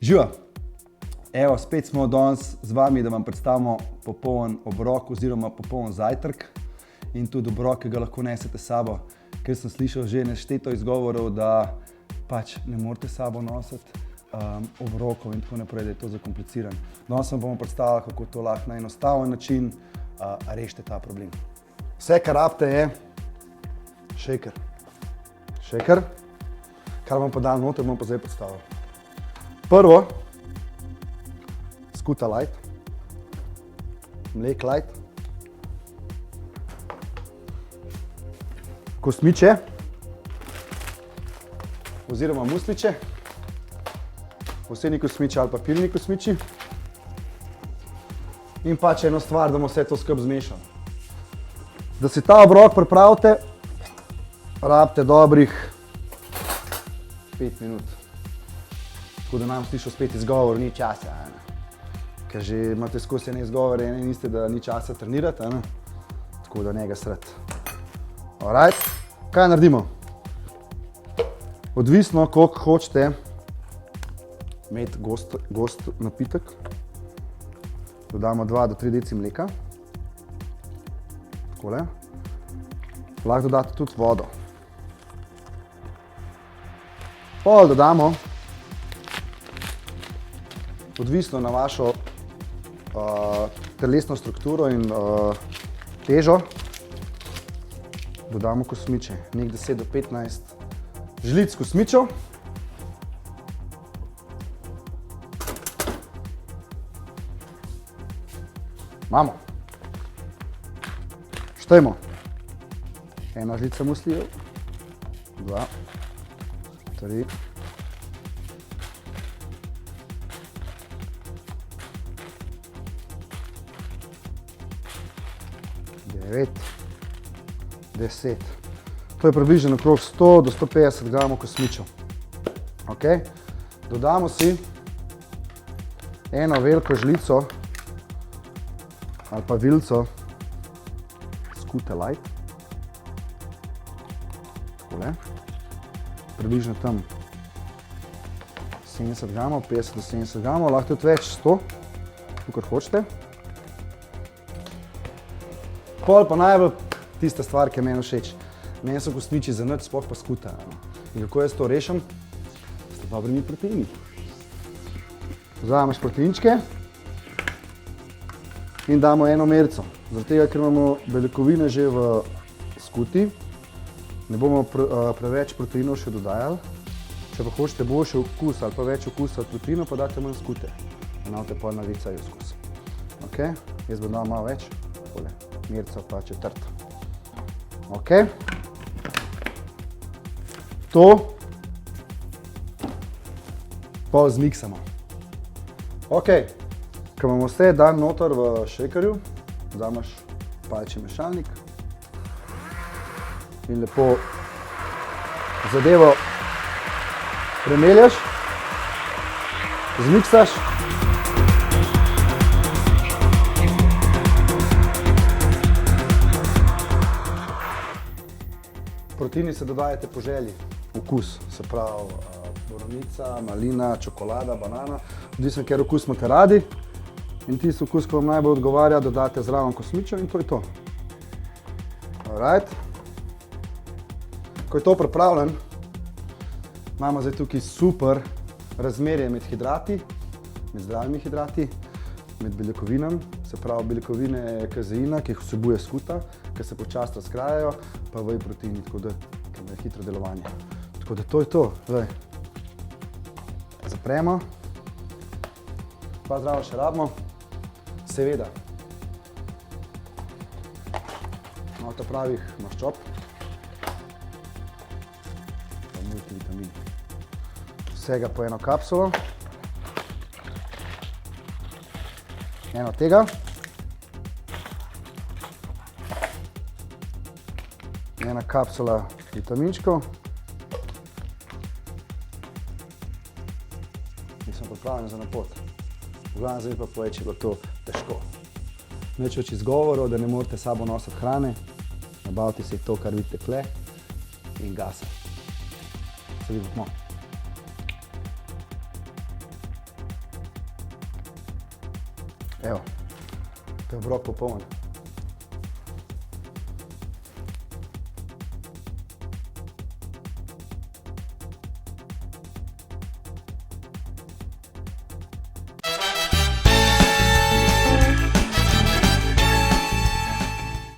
Živa! Evo, spet smo danes z vami, da vam predstavimo popoln obrok oziroma popoln zajtrk in tudi obrok, ki ga lahko nesete s sabo, ker sem slišal že nešteto izgovorov, da pač ne morete s sabo nositi obrokov in tako naprej, da je to zakompliciran. Danes vam bomo predstavili, kako to lahko na enostaven način rešite ta problem. Vse, kar rabite, je shaker. Shaker, kar bom pa dal noter, bom pa zdaj predstavil. Prvo, skuta light, mlek light, kosmiče oziroma musliče, oseni kosmiči ali pa pilni kosmiči in pač eno stvar, da bomo vse to skupaj zmešali. Da si ta obrok pripravite, rabite dobrih 5 minut. Tako da nam slišal spet izgovor, ni časa. Ker že imate skozi ene izgovore, ene niste, da ni časa trenirati. Tako da njega sredi. Alright, kaj naredimo? Odvisno, koliko hočete imeti gost napitek. Dodamo 2 do 3 deci mleka. Takole. Lahko dodate tudi vodo. Pol dodamo, odvisno na vašo telesno strukturo in težo, dodamo kosmiče. Nek 10 do 15 žlic kosmičev. Imamo. Štejmo. 1 žlica muslijev, 2, 3, 9, 10. To je približno okrog 100 do 150 gramov kosmičev. Okay. Dodamo si eno veliko žlico ali pa vilico skute light. Takole. Približno tam 70 gramov, 50 do 70 gramov, lahko tudi več, 100, kakor hočete. Pol pa najbolj tista stvar, ki je meni všeč. Meni so kosmiči za nič, sploh pa skuta. In kako jaz to rešim? S dobrimi proteini. Vzameš proteinčke in damo eno merico. Zaradi tega, ker imamo beljakovine že v skuti, ne bomo preveč proteinov še dodajali. Če pa hočete boljši okus ali pa več okusa od proteinov, pa date manj skute. Imate pol na vecaju skus. Okay. Jaz bom dal malo več. Takole. Merico pa četrt. Ok. To pol zmiksamo. Ok. Ko imamo vse dan noter v shakerju, vzameš palični mešalnik in lepo zadevo premeljaš, zmiksaš. Proteini se dodajate po želji, okus, se pravi borovnica, malina, čokolada, banana, odvisno, ker okus imate radi in tisti okus, ki vam najbolj odgovarja, dodate zraven kosmičev in to je to. Alright. Ko je to pripravljen, imamo zdaj tukaj super razmerje med hidrati, med zdravimi hidrati, med beljakovinami, se pravi beljakovine kazeina, ki jih vsebuje skuta, ki se počasi razkrajajo, pa whey proteini, tako da je hitro delovanje. Tako da to je to. Zdaj. Zapremo. Pa zdravo še rabimo. Seveda. Malo ta pravih maščob. Pa multivitamin. Vsega po eno kapsulo. Eno tega. Ena kapsula vitaminčkov. Nisem pripravljen za na pot. V glavnem zdaj pa povej, če je bilo to težko. Nič več izgovorov, da ne morete s sabo nositi hrane. Nabavite si to, kar vidite tle in gasa. Se vidimo. Evo, to je obrok popoln.